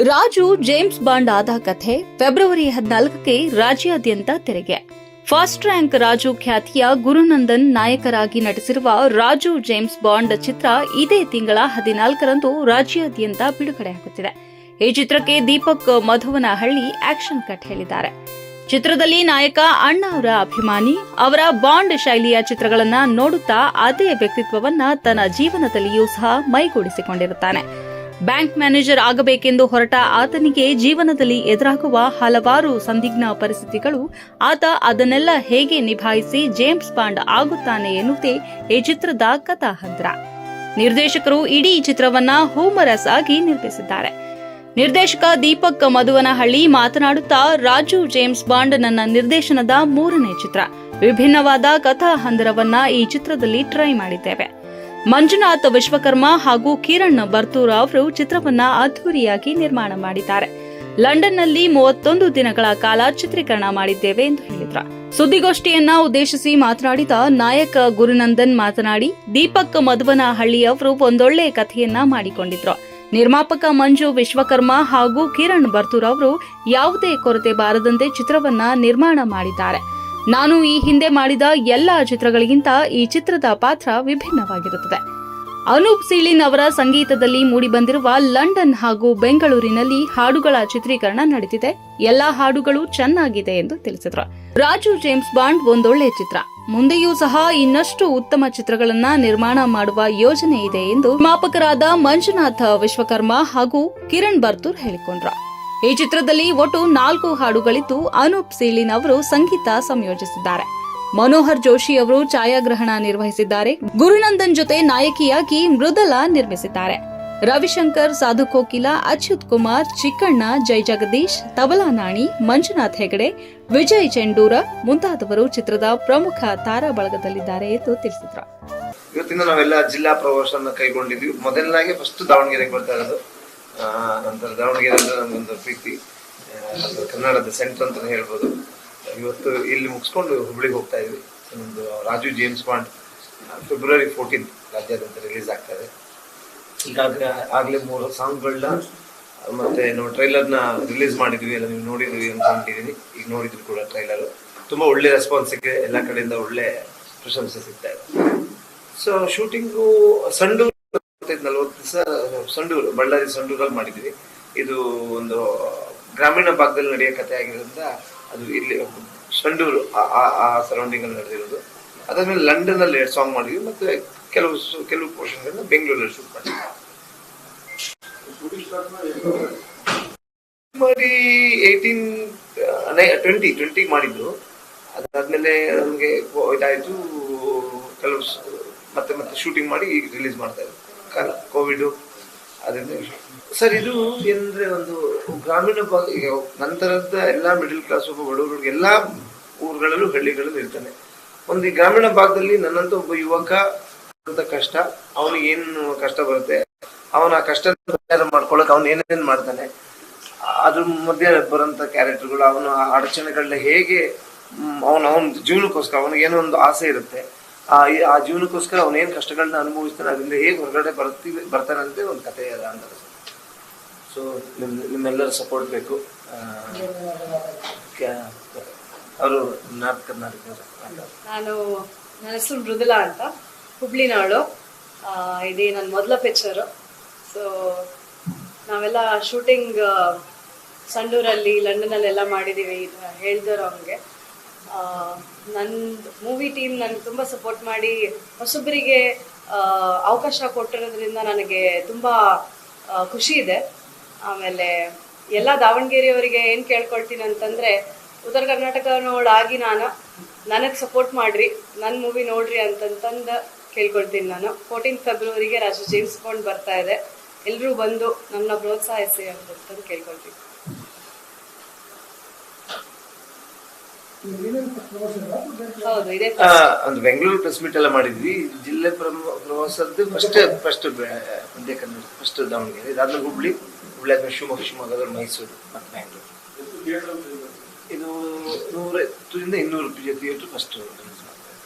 Raju James bond ಆದ ಕಥೆ February 14ಕ್ಕೆ ರಾಜ್ಯಾದ್ಯಂತ ತೆರೆಗೆ. ಫಾಸ್ಟ್ ರ್ಯಾಂಕ್ ರಾಜು ಖ್ಯಾತಿಯ ಗುರುನಂದನ್ ನಾಯಕರಾಗಿ ನಟಿಸಿರುವ ರಾಜು ಜೇಮ್ಸ್ ಬಾಂಡ್ ಚಿತ್ರ ಇದೇ ತಿಂಗಳ 14ರಂದು ರಾಜ್ಯಾದ್ಯಂತ ಬಿಡುಗಡೆಯಾಗುತ್ತಿದೆ. ಈ ಚಿತ್ರಕ್ಕೆ ದೀಪಕ್ ಮಧುವನಹಳ್ಳಿ ಆಕ್ಷನ್ ಕಟ್ ಹೇಳಿದ್ದಾರೆ. ಚಿತ್ರದಲ್ಲಿ ನಾಯಕ ಅಣ್ಣ ಅವರ ಅಭಿಮಾನಿ, ಅವರ ಬಾಂಡ್ ಶೈಲಿಯ ಚಿತ್ರಗಳನ್ನ ನೋಡುತ್ತಾ ಅದೇ ವ್ಯಕ್ತಿತ್ವವನ್ನ ತನ್ನ ಜೀವನದಲ್ಲಿಯೂ ಸಹ ಮೈಗೂಡಿಸಿಕೊಂಡಿರುತ್ತಾನೆ. ಬ್ಯಾಂಕ್ ಮ್ಯಾನೇಜರ್ ಆಗಬೇಕೆಂದು ಹೊರಟ ಆತನಿಗೆ ಜೀವನದಲ್ಲಿ ಎದುರಾಗುವ ಹಲವಾರು ಸಂದಿಗ್ಧ ಪರಿಸ್ಥಿತಿಗಳು, ಆತ ಅದನ್ನೆಲ್ಲ ಹೇಗೆ ನಿಭಾಯಿಸಿ ಜೇಮ್ಸ್ ಬಾಂಡ್ ಆಗುತ್ತಾನೆ ಎನ್ನುವುದೇ ಈ ಚಿತ್ರದ ಕಥಾಹಂದ್ರ. ನಿರ್ದೇಶಕರು ಇಡೀ ಚಿತ್ರವನ್ನ ಹ್ಯೂಮರಸ್ ಆಗಿ ನಿರ್ಮಿಸಿದ್ದಾರೆ. ನಿರ್ದೇಶಕ ದೀಪಕ್ ಮಧುವನಹಳ್ಳಿ ಮಾತನಾಡುತ್ತಾ, ರಾಜು ಜೇಮ್ಸ್ ಬಾಂಡ್ ನನ್ನ ನಿರ್ದೇಶನದ 3ನೇ ಚಿತ್ರ. ವಿಭಿನ್ನವಾದ ಕಥಾಹಂದರವನ್ನ ಈ ಚಿತ್ರದಲ್ಲಿ ಟ್ರೈ ಮಾಡಿದ್ದೇವೆ. ಮಂಜುನಾಥ್ ವಿಶ್ವಕರ್ಮ ಹಾಗೂ ಕಿರಣ್ ಬರ್ತೂರ್ ಅವರು ಚಿತ್ರವನ್ನ ಅದ್ಧೂರಿಯಾಗಿ ನಿರ್ಮಾಣ ಮಾಡಿದ್ದಾರೆ. ಲಂಡನ್ನಲ್ಲಿ 31 ದಿನಗಳ ಕಾಲ ಚಿತ್ರೀಕರಣ ಮಾಡಿದ್ದೇವೆ ಎಂದು ಹೇಳಿದ್ರು. ಸುದ್ದಿಗೋಷ್ಠಿಯನ್ನ ಉದ್ದೇಶಿಸಿ ಮಾತನಾಡಿದ ನಾಯಕ ಗುರುನಂದನ್ ಮಾತನಾಡಿ, ದೀಪಕ್ ಮಧುವನಹಳ್ಳಿ ಅವರು ಒಂದೊಳ್ಳೆ ಕಥೆಯನ್ನ ಮಾಡಿಕೊಂಡಿದ್ರು. ನಿರ್ಮಾಪಕ ಮಂಜು ವಿಶ್ವಕರ್ಮ ಹಾಗೂ ಕಿರಣ್ ಬರ್ತೂರ್ ಅವರು ಯಾವುದೇ ಕೊರತೆ ಬಾರದಂತೆ ಚಿತ್ರವನ್ನ ನಿರ್ಮಾಣ ಮಾಡಿದ್ದಾರೆ. ನಾನು ಈ ಹಿಂದೆ ಮಾಡಿದ ಎಲ್ಲ ಚಿತ್ರಗಳಿಗಿಂತ ಈ ಚಿತ್ರದ ಪಾತ್ರ ವಿಭಿನ್ನವಾಗಿರುತ್ತದೆ. ಅನೂಪ್ ಸೀಳಿನ್ ಅವರ ಸಂಗೀತದಲ್ಲಿ ಮೂಡಿಬಂದಿರುವ ಲಂಡನ್ ಹಾಗೂ ಬೆಂಗಳೂರಿನಲ್ಲಿ ಹಾಡುಗಳ ಚಿತ್ರೀಕರಣ ನಡೆದಿದೆ. ಎಲ್ಲಾ ಹಾಡುಗಳು ಚೆನ್ನಾಗಿದೆ ಎಂದು ತಿಳಿಸಿದರು. ರಾಜು ಜೇಮ್ಸ್ ಬಾಂಡ್ ಒಂದೊಳ್ಳೆ ಚಿತ್ರ. ಮುಂದೆಯೂ ಸಹ ಇನ್ನಷ್ಟು ಉತ್ತಮ ಚಿತ್ರಗಳನ್ನ ನಿರ್ಮಾಣ ಮಾಡುವ ಯೋಜನೆ ಇದೆ ಎಂದು ನಿರ್ಮಾಪಕರಾದ ಮಂಜುನಾಥ್ ವಿಶ್ವಕರ್ಮ ಹಾಗೂ ಕಿರಣ್ ಬರ್ತೂರ್ ಹೇಳಿಕೊಂಡ್ರು. ಈ ಚಿತ್ರದಲ್ಲಿ ಒಟ್ಟು 4 ಹಾಡುಗಳಿದ್ದು ಅನೂಪ್ ಸೀಳಿನ್ ಅವರು ಸಂಗೀತ ಸಂಯೋಜಿಸಿದ್ದಾರೆ. ಮನೋಹರ್ ಜೋಶಿ ಅವರು ಛಾಯಾಗ್ರಹಣ ನಿರ್ವಹಿಸಿದ್ದಾರೆ. ಗುರುನಂದನ್ ಜೊತೆ ನಾಯಕಿಯಾಗಿ ಮೃದುಲಾ ನಿರ್ಮಿಸಿದ್ದಾರೆ. ರವಿಶಂಕರ್, ಸಾಧುಕೋಕಿಲ, ಅಚ್ಯುತ್ ಕುಮಾರ್, ಚಿಕ್ಕಣ್ಣ, ಜೈ ಜಗದೀಶ್, ತಬಲಾ ನಾಣಿ, ಮಂಜುನಾಥ್ ಹೆಗಡೆ, ವಿಜಯ್ ಚೆಂಡೂರ ಮುಂತಾದವರು ಚಿತ್ರದ ಪ್ರಮುಖ ತಾರಾ ಬಳಗದಲ್ಲಿದ್ದಾರೆ ಎಂದು ತಿಳಿಸಿದರು. ಇವತ್ತಿನ ನಾವೆಲ್ಲ ಜಿಲ್ಲಾ ಪ್ರವಾಸವನ್ನು ಕೈಗೊಂಡಿದ್ವಿ. ಮೊದಲನಾಗಿ ಫಸ್ಟ್ ದಾವಣಗೆರೆಗೆ ಬರ್ತಾ ಇರೋದು. ನಂತರ ದಾವಣಗೆರೆ ಅಂದ್ರೆ ನಮಗೊಂದು ಪ್ರೀತಿ, ಕನ್ನಡದ ಸೆಂಟರ್ ಅಂತ ಹೇಳ್ಬೋದು. ಇವತ್ತು ಇಲ್ಲಿ ಮುಗಿಸ್ಕೊಂಡು ಹುಬ್ಳಿಗೆ ಹೋಗ್ತಾ ಇದ್ವಿ. ಒಂದು ರಾಜು ಜೇಮ್ಸ್ ಬಾಂಡ್ ಫೆಬ್ರವರಿ 14 ರಾಜ್ಯಾದ್ಯಂತ ರಿಲೀಸ್ ಆಗ್ತಾ ಇದೆ. ಆಗ್ಲೇ 3 ಸಾಂಗ್ಗಳನ್ನ ಮತ್ತೆ ನಾವು ಟ್ರೈಲರ್ನ ರಿಲೀಸ್ ಮಾಡಿದ್ವಿ. ಎಲ್ಲ ನೀವು ನೋಡಿದ್ವಿ ಅನ್ಕೊಂಡಿದ್ದೀನಿ. ಈಗ ನೋಡಿದ್ರು ಕೂಡ ಟ್ರೈಲರ್ ತುಂಬಾ ಒಳ್ಳೆ ರೆಸ್ಪಾನ್ಸ್ ಸಿಕ್ಕಿದೆ. ಎಲ್ಲ ಕಡೆಯಿಂದ ಒಳ್ಳೆ ಪ್ರಶಂಸೆ ಸಿಗ್ತಾ ಇದೆ. ಸೊ ಶೂಟಿಂಗು ಸಂಡೂರು 40 ದಿವಸ ಸಂಡೂರು, ಬಳ್ಳಾರಿ ಸಂಡೂರಲ್ಲಿ ಮಾಡಿದ್ವಿ. ಇದು ಒಂದು ಗ್ರಾಮೀಣ ಭಾಗದಲ್ಲಿ ನಡೆಯೋ ಕಥೆ ಆಗಿರೋದ್ರಿಂದ ಅದು ಇಲ್ಲಿ ಸಂಡೂರು ಆ ಸರೌಂಡಿಂಗ್ ಅಲ್ಲಿ ನಡೆದಿರೋದು. ಅದಾದ್ಮೇಲೆ ಲಂಡನ್ ಅಲ್ಲಿ 2 ಸಾಂಗ್ ಮಾಡಿದ್ವಿ. ಮತ್ತೆ ಕೆಲವು ಪೋರ್ಷನ್ಗಳನ್ನ ಬೆಂಗಳೂರಲ್ಲಿ ಶೂಟ್ ಮಾಡಿದ್ವಿ. 2020 ಮಾಡಿದ್ರು. ಅದಾದ್ಮೇಲೆ ನಮ್ಗೆ ಇದಾಯ್ತು, ಕೆಲವು ಮತ್ತೆ ಶೂಟಿಂಗ್ ಮಾಡಿ ರಿಲೀಸ್ ಮಾಡ್ತಾ ಇದ್ರು. ಕೋವಿಡ್ ಅದರಿಂದ ಸರ್ ಇದು ಏನಂದ್ರೆ ಒಂದು ಗ್ರಾಮೀಣ ಭಾಗ. ಈಗ ನಂತರದ ಎಲ್ಲಾ ಮಿಡಿಲ್ ಕ್ಲಾಸ್ ಒಬ್ಬ ಬಡವರು ಎಲ್ಲಾ ಊರುಗಳಲ್ಲೂ ಹಳ್ಳಿಗಳಲ್ಲೂ ಇರ್ತಾನೆ. ಒಂದು ಈ ಗ್ರಾಮೀಣ ಭಾಗದಲ್ಲಿ ನನ್ನಂತ ಒಬ್ಬ ಯುವಕ ಕಷ್ಟ, ಅವನಿಗೆ ಏನು ಕಷ್ಟ ಬರುತ್ತೆ, ಅವನ ಕಷ್ಟ ಮಾಡ್ಕೊಳಕ್ ಅವನು ಏನೇನ್ ಮಾಡ್ತಾನೆ, ಅದ್ರ ಮಧ್ಯೆ ಬರೋಂಥ ಕ್ಯಾರೆಕ್ಟರ್ಗಳು, ಅವನ ಅಡಚಣೆಗಳನ್ನ ಹೇಗೆ ಅವನ ಜೀವನಕ್ಕೋಸ್ಕರ ಅವನಿಗೆ ಏನೋ ಒಂದು ಆಸೆ ಇರುತ್ತೆ, ಆ ಜೀವನಕ್ಕೋಸ್ಕರ ಅವನೇನು ಕಷ್ಟಗಳನ್ನ ಅನುಭವಿಸ್ತಾನೆ, ಅದರಿಂದ ಹೇಗೆ ಹೊರಗಡೆ ಬರ್ತಾನಂತೆ ಒಂದು ಕಥೆ ಅದ ಅಂತ. ಸೊ ನಿಮ್ಮೆಲ್ಲರ ಸಪೋರ್ಟ್ ಬೇಕು. ಅವರು ನಾರ್ತ್ ಕರ್ನಾಟಕ. ನನ್ನ ಹೆಸರು ಮೃದುಲಾ ಅಂತ, ಹುಬ್ಳಿನಾಳು. ಇದೇ ನನ್ನ ಮೊದಲ ಪಿಕ್ಚರು. ಸೊ ನಾವೆಲ್ಲ ಶೂಟಿಂಗ್ ಸಂಡೂರಲ್ಲಿ, ಲಂಡನಲ್ಲೆಲ್ಲ ಮಾಡಿದ್ದೀವಿ. ಹೇಳ್ದರು ಅವ್ನಿಗೆ. ನನ್ನ ಮೂವಿ ಟೀಮ್ ನನಗೆ ತುಂಬ ಸಪೋರ್ಟ್ ಮಾಡಿ ಹೊಸೊಬ್ಬರಿಗೆ ಅವಕಾಶ ಕೊಟ್ಟಿರೋದ್ರಿಂದ ನನಗೆ ತುಂಬ ಖುಷಿ ಇದೆ. ಆಮೇಲೆ ಎಲ್ಲ ದಾವಣಗೆರೆಯವರಿಗೆ ಏನು ಕೇಳ್ಕೊಳ್ತೀನಿ ಅಂತಂದರೆ, ಉತ್ತರ ಕರ್ನಾಟಕನೋಳಾಗಿ ನನಗೆ ಸಪೋರ್ಟ್ ಮಾಡಿರಿ, ನನ್ನ ಮೂವಿ ನೋಡ್ರಿ ಅಂತಂತಂದು ಕೇಳ್ಕೊಳ್ತೀನಿ ನಾನು. 14 ಫೆಬ್ರವರಿಗೆ ರಾಜು ಜೇಮ್ಸ್ ಬಾಂಡ್ ಬರ್ತಾ ಇದೆ. ಎಲ್ಲರೂ ಬಂದು ನಮ್ಮನ್ನ ಪ್ರೋತ್ಸಾಹಿಸಿ ಅಂತಂದು ಕೇಳ್ಕೊಳ್ತೀನಿ. ಹೌದು, ಇದೆ. ಒಂದು ಬೆಂಗಳೂರು ಪ್ರೆಸ್ ಮೀಟ್ ಎಲ್ಲ ಮಾಡಿದ್ವಿ. ಜಿಲ್ಲೆ ಪ್ರವಾಸದ್ದು ಫಸ್ಟ್ ಮಧ್ಯ ಕನ್ನಡ, ಫಸ್ಟ್ ದಾವಣಗೆರೆ, ಇದಾದ್ಮೇಲೆ ಹುಬ್ಳಿ ಆದ್ಮೇಲೆ ಶಿವಮೊಗ್ಗ, ಮೈಸೂರು ಮತ್ತು ಬ್ಯಾಂಗ್ಳೂರು. ಇದು 100 ರಿಂದ 200 ಥಿಯೇಟರ್ ಫಸ್ಟ್ ರಿಲೀಸ್ ಮಾಡ್ತಾರೆ.